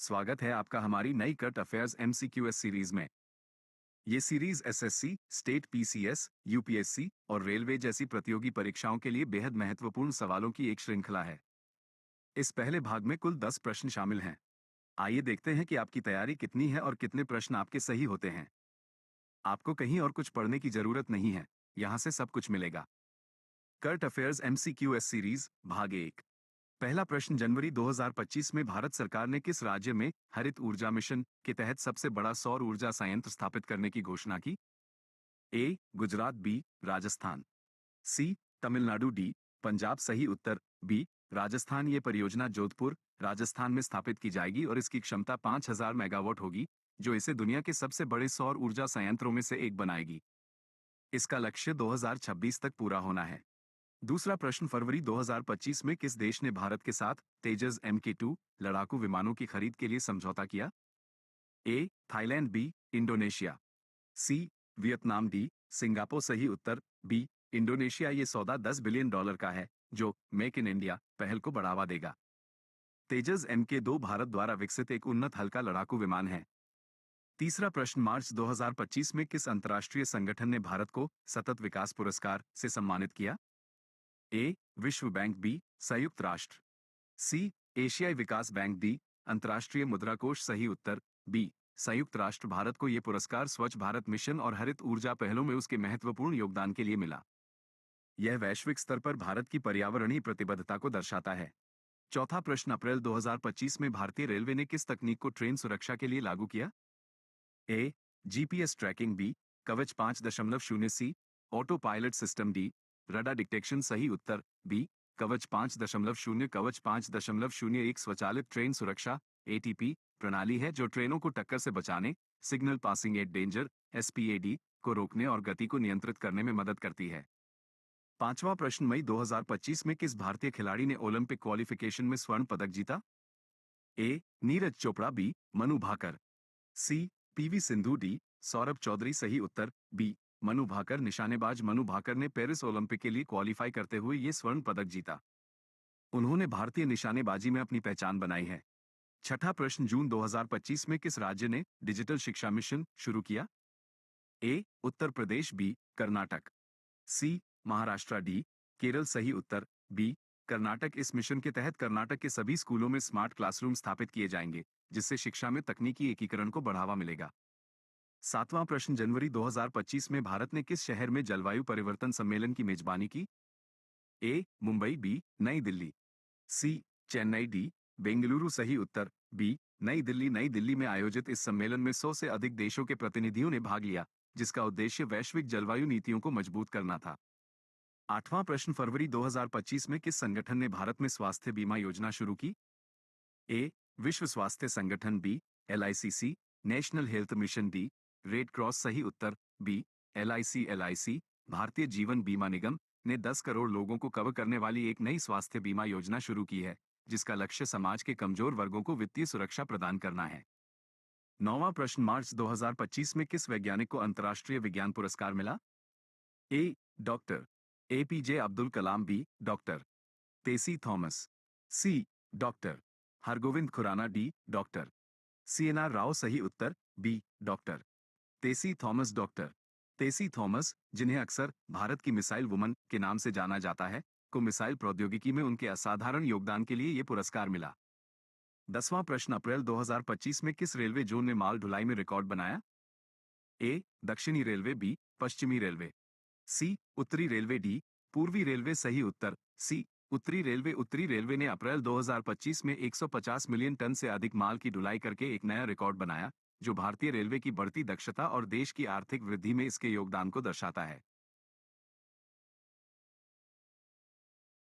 स्वागत है आपका हमारी नई करंट अफेयर्स एमसीक्यूएस सीरीज में। ये series SSC, state PCS, UPSC और रेलवे जैसी प्रतियोगी परीक्षाओं के लिए बेहद महत्वपूर्ण सवालों की एक श्रृंखला है। इस पहले भाग में कुल 10 प्रश्न शामिल हैं। आइए देखते हैं कि आपकी तैयारी कितनी है और कितने प्रश्न आपके सही होते हैं। आपको कहीं और कुछ पढ़ने की जरूरत नहीं है, यहाँ से सब कुछ मिलेगा। करंट अफेयर्स एमसीक्यूएस सीरीज भाग 1। पहला प्रश्न, जनवरी 2025 में भारत सरकार ने किस राज्य में हरित ऊर्जा मिशन के तहत सबसे बड़ा सौर ऊर्जा संयंत्र स्थापित करने की घोषणा की? ए गुजरात, बी राजस्थान, सी तमिलनाडु, डी पंजाब। सही उत्तर बी राजस्थान। ये परियोजना जोधपुर, राजस्थान में स्थापित की जाएगी और इसकी क्षमता 5000 मेगावाट होगी, जो इसे दुनिया के सबसे बड़े सौर ऊर्जा संयंत्रों में से एक बनाएगी। इसका लक्ष्य 2026 तक पूरा होना है। दूसरा प्रश्न, फरवरी 2025 में किस देश ने भारत के साथ तेजस MK2 लड़ाकू विमानों की खरीद के लिए समझौता किया? A Thailand, B Indonesia, C Vietnam, D Singapore. सही उत्तर बी इंडोनेशिया। ये सौदा $10 बिलियन का है, जो मेक इन इंडिया पहल को बढ़ावा देगा। तेजस MK2 भारत द्वारा विकसित एक उन्नत हल्का लड़ाकू विमान है। तीसरा प्रश्न, मार्च 2025 में किस अंतर्राष्ट्रीय संगठन ने भारत को सतत विकास पुरस्कार से सम्मानित किया? ए विश्व बैंक, बी संयुक्त राष्ट्र, सी एशियाई विकास बैंक, डी अंतर्राष्ट्रीय मुद्रा कोष। सही उत्तर बी संयुक्त राष्ट्र। भारत को यह पुरस्कार स्वच्छ भारत मिशन और हरित ऊर्जा पहलों में उसके महत्वपूर्ण योगदान के लिए मिला। यह वैश्विक स्तर पर भारत की पर्यावरणीय प्रतिबद्धता को दर्शाता है। चौथा प्रश्न, अप्रैल 2025 में भारतीय रेलवे ने किस तकनीक को ट्रेन सुरक्षा के लिए लागू किया? ए GPS tracking, B Kavach 5.0, C autopilot system, D radar detection. सही उत्तर बी कवच 5.0। कवच 5.0 एक स्वचालित ट्रेन सुरक्षा ATP प्रणाली है, जो ट्रेनों को टक्कर से बचाने, signal passing at danger SPAD को रोकने और गति को नियंत्रित करने में मदद करती है। पांचवा प्रश्न, मई 2025 में किस भारतीय खिलाड़ी ने ओलंपिक क्वालिफिकेशन में स्वर्ण पदक जीता? ए नीरज चोपड़ा, बी मनु भाकर, सी PV सिंधु, डी सौरभ चौधरी। सही उत्तर बी मनु भाकर। निशानेबाज मनु भाकर ने पेरिस ओलंपिक के लिए क्वालिफाई करते हुए ये स्वर्ण पदक जीता। उन्होंने भारतीय निशानेबाजी में अपनी पहचान बनाई है। छठा प्रश्न, जून 2025 में किस राज्य ने डिजिटल शिक्षा मिशन शुरू किया? ए उत्तर प्रदेश, बी कर्नाटक, सी महाराष्ट्र, डी केरल। सही उत्तर बी कर्नाटक। इस मिशन के तहत कर्नाटक के सभी स्कूलों में स्मार्ट क्लासरूम स्थापित किए जाएंगे, जिससे शिक्षा में तकनीकी एकीकरण को बढ़ावा मिलेगा। सातवां प्रश्न, जनवरी 2025 में भारत ने किस शहर में जलवायु परिवर्तन सम्मेलन की मेजबानी की? ए मुंबई, बी नई दिल्ली, सी चेन्नई, डी बेंगलुरु। सही उत्तर बी नई दिल्ली। नई दिल्ली में आयोजित इस सम्मेलन में 100 से अधिक देशों के प्रतिनिधियों ने भाग लिया, जिसका उद्देश्य वैश्विक जलवायु नीतियों को मजबूत करना था। आठवां प्रश्न, फरवरी 2025 में किस संगठन ने भारत में स्वास्थ्य बीमा योजना शुरू की? ए विश्व स्वास्थ्य संगठन, B LICC National Health Mission, D Red Cross. सही उत्तर बी LIC भारतीय जीवन बीमा निगम ने 10 करोड़ लोगों को कवर करने वाली एक नई स्वास्थ्य बीमा योजना शुरू की है, जिसका लक्ष्य समाज के कमजोर वर्गों को वित्तीय सुरक्षा प्रदान करना है। नौवां प्रश्न, मार्च 2025 में किस वैज्ञानिक को अंतर्राष्ट्रीय विज्ञान पुरस्कार मिला? A doctor APJ Abdul Kalam, B doctor Tessy Thomas, C doctor Hargobind Khorana, D doctor CNR Rao. सही उत्तर B doctor Tessy Thomas. Doctor Tessy Thomas, जिन्हें अक्सर भारत की मिसाइल वुमन के नाम से जाना जाता है, को मिसाइल प्रौद्योगिकी में उनके असाधारण योगदान के लिए यह पुरस्कार मिला। 10वां प्रश्न, अप्रैल 2025 में किस रेलवे जोन ने माल ढुलाई में रिकॉर्ड बनाया? ए दक्षिणी रेलवे, बी पश्चिमी रेलवे, सी उत्तरी रेलवे, डी पूर्वी रेलवे। सही उत्तर सी उत्तरी रेलवे। उत्तरी रेलवे ने अप्रैल 2025 में 150 मिलियन टन से अधिक माल की ढुलाई करके एक नया रिकॉर्ड बनाया, जो भारतीय रेलवे की बढ़ती दक्षता और देश की आर्थिक वृद्धि में इसके योगदान को दर्शाता है।